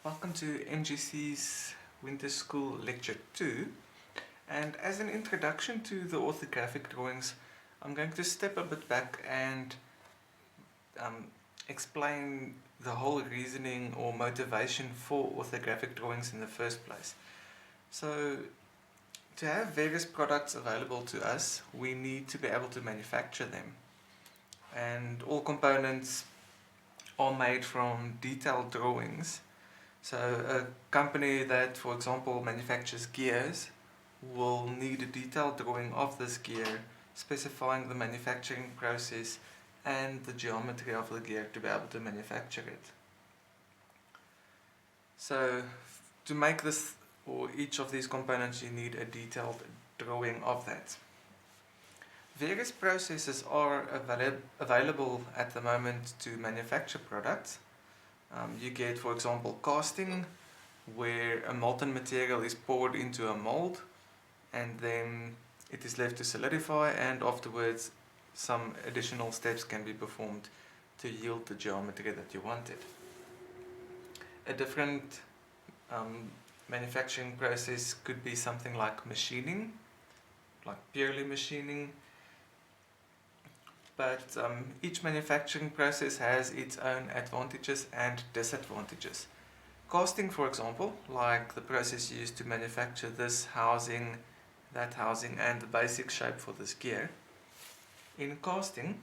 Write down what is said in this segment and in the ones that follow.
Welcome to MGC's Winter School Lecture 2, and as an introduction to the orthographic drawings I'm going to step a bit back and explain the whole reasoning or motivation for orthographic drawings in the first place. So to have various products available to us, we need to be able to manufacture them, and all components are made from detailed drawings. So a company that, for example, manufactures gears will need a detailed drawing of this gear, specifying the manufacturing process and the geometry of the gear to be able to manufacture it. So to make this, or each of these components, you need a detailed drawing of that. Various processes are available at the moment to manufacture products. You get, for example, casting, where a molten material is poured into a mold and then it is left to solidify, and afterwards some additional steps can be performed to yield the geometry that you wanted. A different manufacturing process could be something like machining, like purely machining. But each manufacturing process has its own advantages and disadvantages. Casting, for example, like the process used to manufacture this housing, that housing, and the basic shape for this gear. In casting,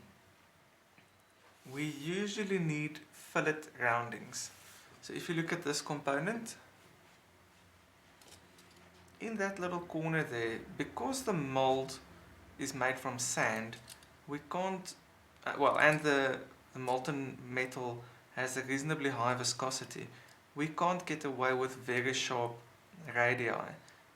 we usually need fillet roundings. So if you look at this component, in that little corner there, because the mold is made from sand, we can't, and the molten metal has a reasonably high viscosity, we can't get away with very sharp radii,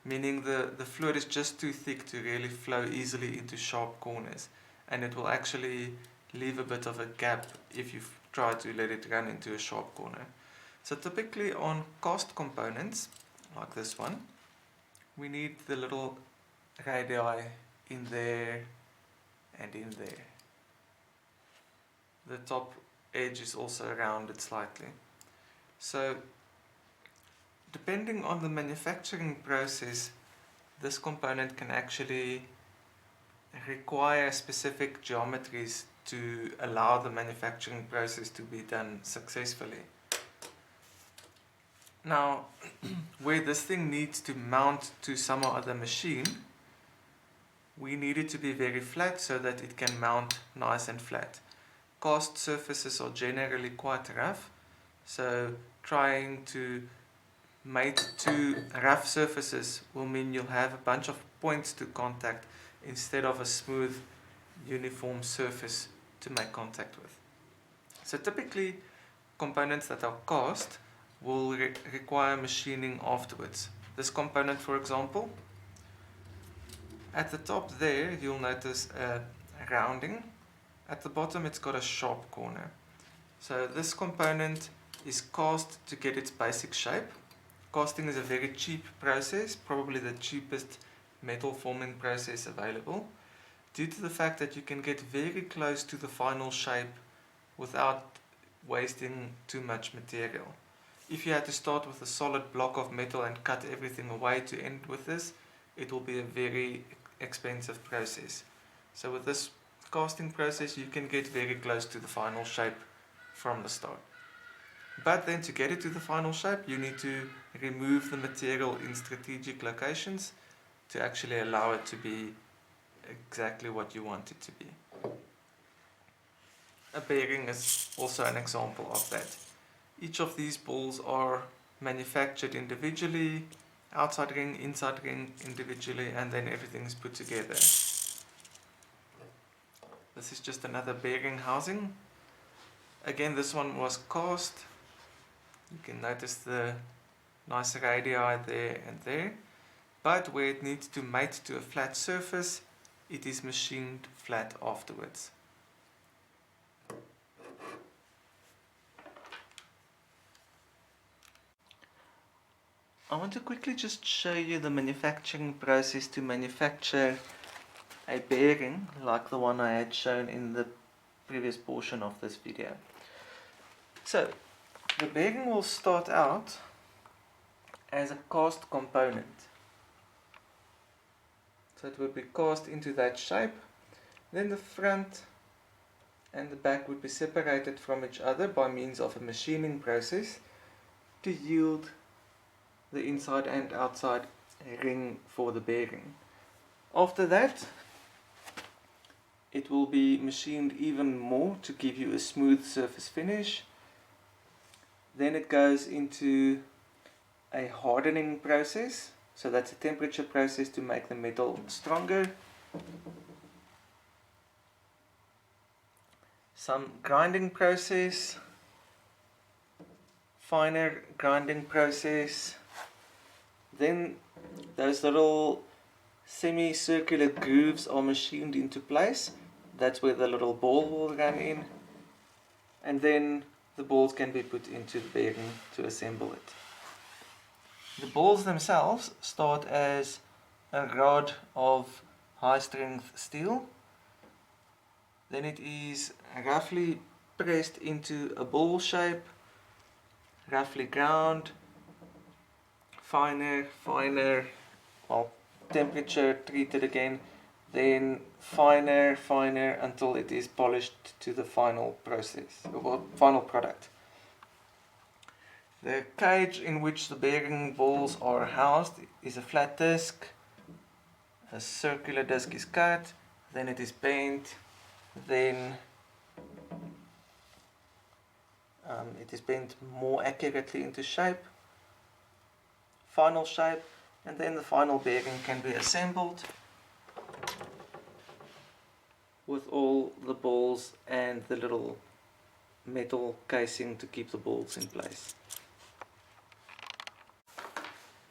meaning the fluid is just too thick to really flow easily into sharp corners, and it will actually leave a bit of a gap if you try to let it run into a sharp corner. So typically on cast components, like this one, we need the little radii in there and in there. The top edge is also rounded slightly. So depending on the manufacturing process, this component can actually require specific geometries to allow the manufacturing process to be done successfully. Now, where this thing needs to mount to some other machine, we need it to be very flat so that it can mount nice and flat. Cast surfaces are generally quite rough, so trying to mate two rough surfaces will mean you'll have a bunch of points to contact instead of a smooth, uniform surface to make contact with. So typically, components that are cast will require machining afterwards. This component, for example, at the top there, you'll notice a rounding. At the bottom, it's got a sharp corner. So this component is cast to get its basic shape. Casting is a very cheap process, probably the cheapest metal forming process available, due to the fact that you can get very close to the final shape without wasting too much material. If you had to start with a solid block of metal and cut everything away to end with this, it will be a very expensive process. So with this casting process, you can get very close to the final shape from the start. But then to get it to the final shape, you need to remove the material in strategic locations to actually allow it to be exactly what you want it to be. A bearing is also an example of that. Each of these balls are manufactured individually, outside ring, inside ring individually, and then everything is put together. This is just another bearing housing. Again, this one was cast. You can notice the nice radii there and there. But where it needs to mate to a flat surface, it is machined flat afterwards. I want to quickly just show you the manufacturing process to manufacture a bearing like the one I had shown in the previous portion of this video. So the bearing will start out as a cast component. So it would be cast into that shape. Then the front and the back would be separated from each other by means of a machining process to yield the inside and outside ring for the bearing. After that, it will be machined even more to give you a smooth surface finish. Then it goes into a hardening process, so that's a temperature process to make the metal stronger. Some grinding process, finer grinding process. Then those little semicircular grooves are machined into place. That's where the little ball will run in, and then the balls can be put into the bearing to assemble it. The balls themselves start as a rod of high strength steel. Then it is roughly pressed into a ball shape, roughly ground, finer, well, temperature treated again, then finer until it is polished to the final process, or final product. The cage in which the bearing balls are housed is a flat disc. A circular disc is cut, then it is bent, then it is bent more accurately into shape, final shape, and then the final bearing can be assembled with all the balls and the little metal casing to keep the balls in place.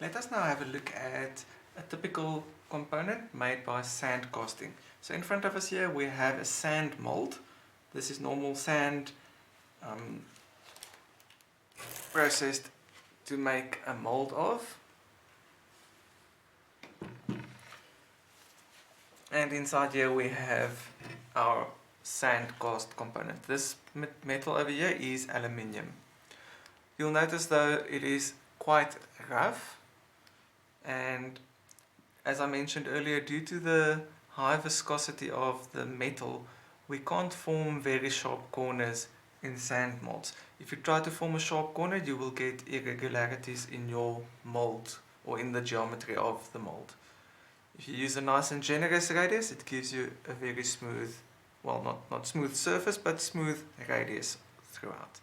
Let us now have a look at a typical component made by sand casting. So in front of us here we have a sand mold. This is normal sand processed to make a mold of. And inside here we have our sand cast component. This metal over here is aluminium. You'll notice though it is quite rough, and as I mentioned earlier, due to the high viscosity of the metal, we can't form very sharp corners in sand molds. If you try to form a sharp corner, you will get irregularities in your mold or in the geometry of the mold. If you use a nice and generous radius, it gives you a very smooth, well, not smooth surface, but smooth radius throughout.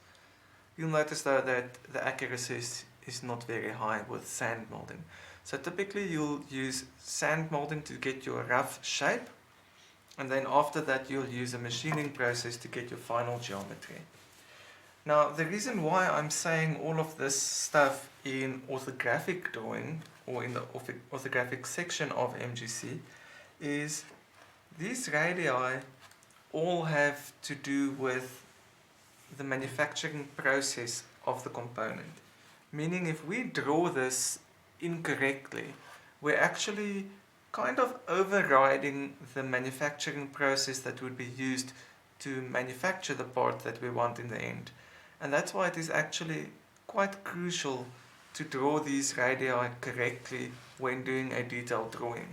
You'll notice though that the accuracy is not very high with sand molding. So typically you'll use sand molding to get your rough shape, and then after that you'll use a machining process to get your final geometry. Now the reason why I'm saying all of this stuff in orthographic drawing or in the orthographic section of MGC is these radii all have to do with the manufacturing process of the component. Meaning if we draw this incorrectly, we're actually kind of overriding the manufacturing process that would be used to manufacture the part that we want in the end. And that's why it is actually quite crucial to draw these radii correctly when doing a detailed drawing.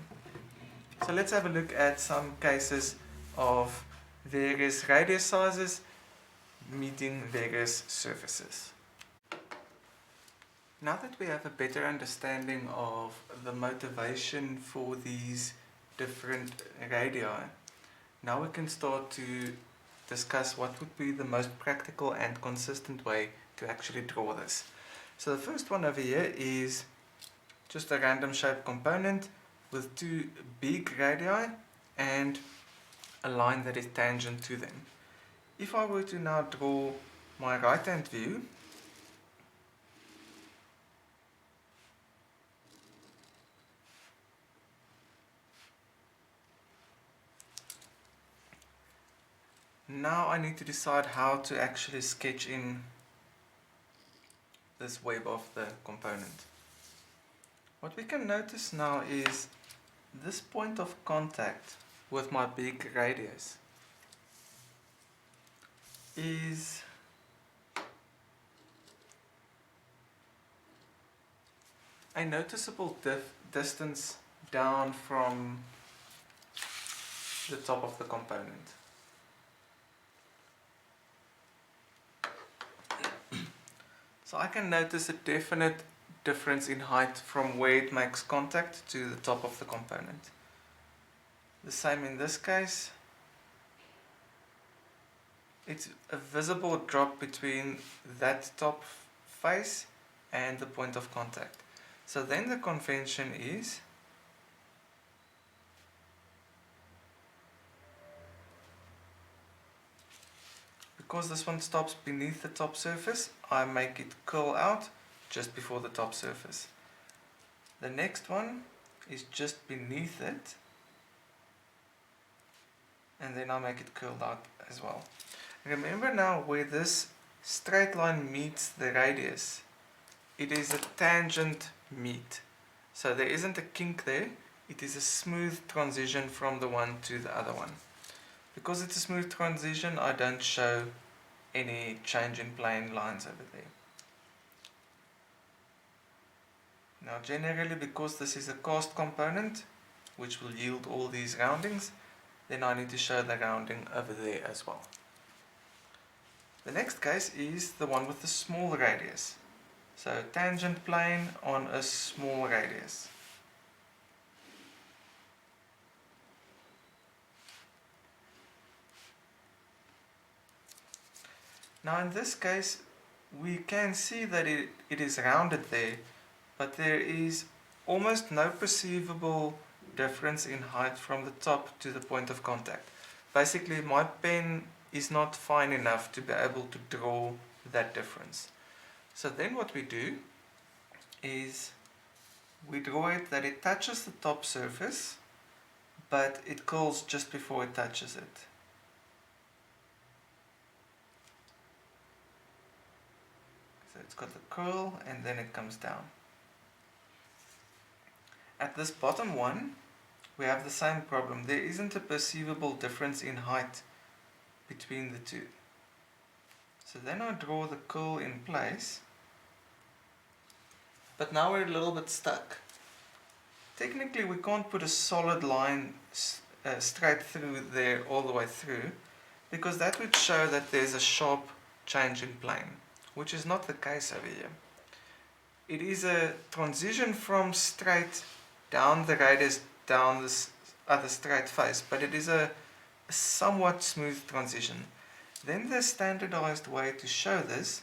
So let's have a look at some cases of various radius sizes meeting various surfaces. Now that we have a better understanding of the motivation for these different radii, now we can start to discuss what would be the most practical and consistent way to actually draw this. So the first one over here is just a random shaped component with two big radii and a line that is tangent to them. If I were to now draw my right hand view, now I need to decide how to actually sketch in this web of the component. What we can notice now is this point of contact with my big radius is a noticeable distance down from the top of the component. So I can notice a definite difference in height from where it makes contact to the top of the component. The same in this case. It's a visible drop between that top face and the point of contact. So then the convention is because this one stops beneath the top surface, I make it curl out just before the top surface. The next one is just beneath it, and then I make it curled out as well. Remember now where this straight line meets the radius, it is a tangent meet. So there isn't a kink there, it is a smooth transition from the one to the other one. Because it's a smooth transition, I don't show any change in plane lines over there. Now generally, because this is a cast component, which will yield all these roundings, then I need to show the rounding over there as well. The next case is the one with the small radius. So tangent plane on a small radius. Now in this case, we can see that it is rounded there, but there is almost no perceivable difference in height from the top to the point of contact. Basically, my pen is not fine enough to be able to draw that difference. So then what we do is we draw it that it touches the top surface, but it curls just before it touches it. So it's got the curl and then it comes down. At this bottom one, we have the same problem. There isn't a perceivable difference in height between the two. So then I draw the curl in place, but now we're a little bit stuck. Technically we can't put a solid line straight through there all the way through, because that would show that there's a sharp change in plane, which is not the case over here. It is a transition from straight down the radius down this other straight face, but it is a somewhat smooth transition. Then the standardized way to show this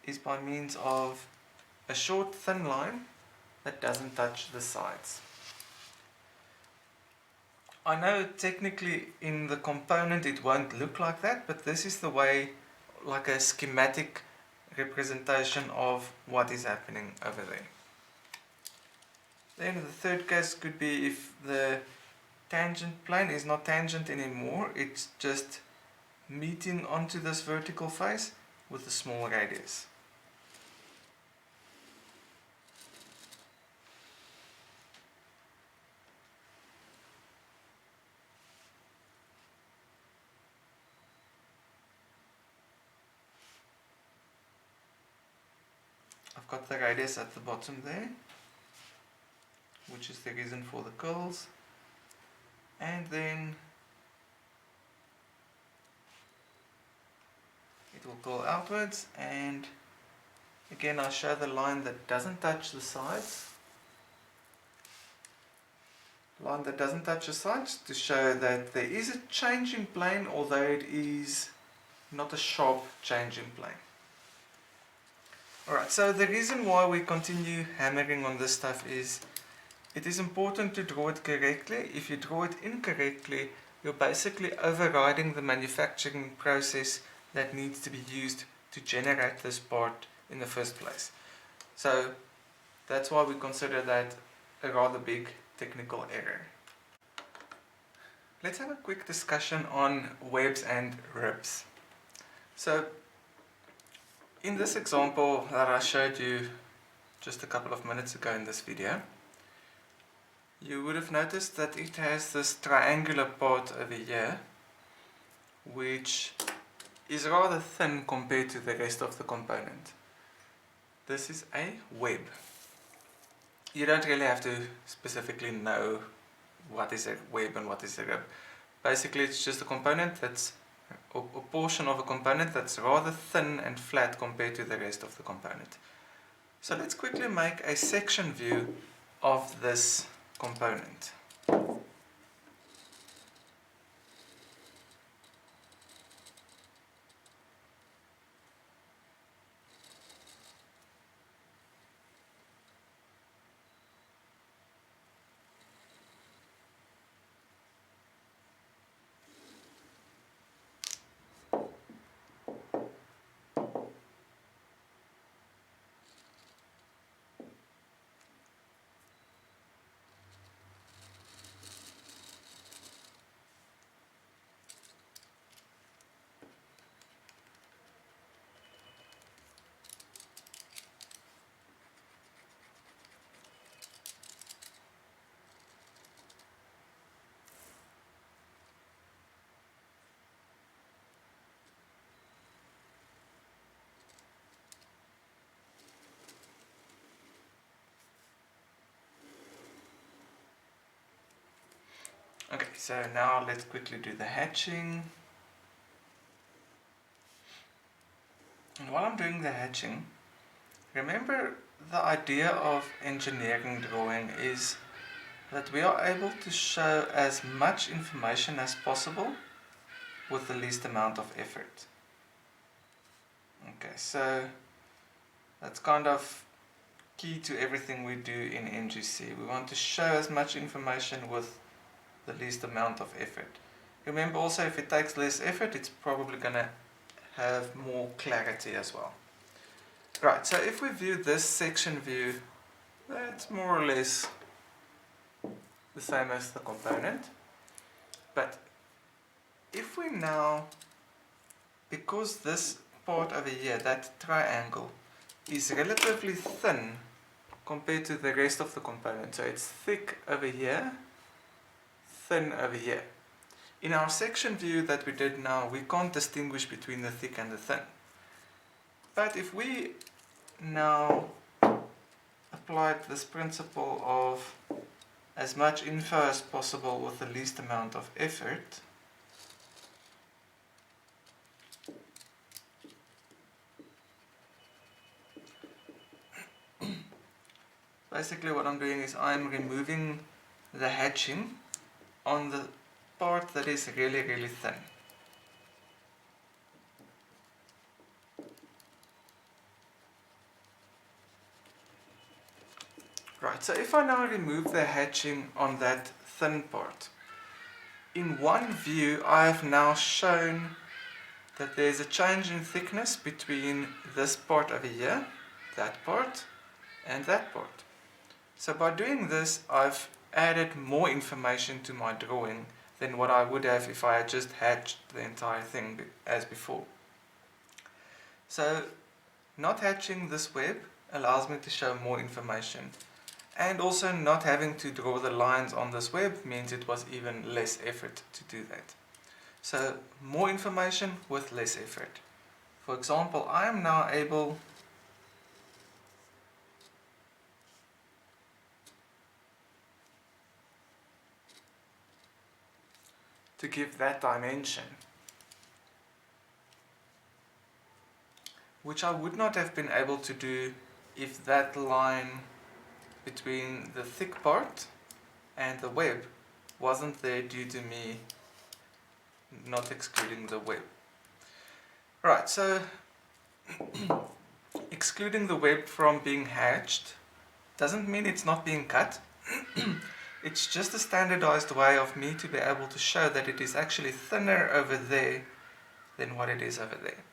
is by means of a short thin line that doesn't touch the sides. I know technically in the component it won't look like that, but this is the way, like a schematic representation of what is happening over there. Then the third case could be if the tangent plane is not tangent anymore, it's just meeting onto this vertical face with a small radius. I've got the radius at the bottom there, which is the reason for the curls, and then it will curl outwards, and again I'll show the line that doesn't touch the sides, line that doesn't touch the sides, to show that there is a change in plane, although it is not a sharp change in plane. Alright, so the reason why we continue hammering on this stuff is it is important to draw it correctly. If you draw it incorrectly, you're basically overriding the manufacturing process that needs to be used to generate this part in the first place. So that's why we consider that a rather big technical error. Let's have a quick discussion on webs and ribs. So in this example that I showed you just a couple of minutes ago in this video, you would have noticed that it has this triangular part over here, which is rather thin compared to the rest of the component. This is a web. you don't really have to specifically know what is a web and what is a rib. Basically, it's just a component that's a portion of a component that's rather thin and flat compared to the rest of the component. So let's quickly make a section view of this component. Okay, so now let's quickly do the hatching. And while I'm doing the hatching, remember the idea of engineering drawing is that we are able to show as much information as possible with the least amount of effort. Okay, so that's kind of key to everything we do in MGC. We want to show as much information with the least amount of effort. Remember also, if it takes less effort, it's probably going to have more clarity as well. Right, so if we view this section view, that's more or less the same as the component. But if we now, because this part over here, that triangle, is relatively thin compared to the rest of the component, so it's thick over here, thin over here. In our section view that we did now, we can't distinguish between the thick and the thin. But if we now applied this principle of as much info as possible with the least amount of effort, basically what I'm doing is I'm removing the hatching on the part that is really, really thin. Right, so if I now remove the hatching on that thin part, in one view I have now shown that there's a change in thickness between this part over here, that part, and that part. So by doing this, I've added more information to my drawing than what I would have if I had just hatched the entire thing as before. So not hatching this web allows me to show more information, and also not having to draw the lines on this web means it was even less effort to do that. So more information with less effort. For example, I am now able to give that dimension, which I would not have been able to do if that line between the thick part and the web wasn't there due to me not excluding the web. Right, so excluding the web from being hatched doesn't mean it's not being cut. It's just a standardized way of me to be able to show that it is actually thinner over there than what it is over there.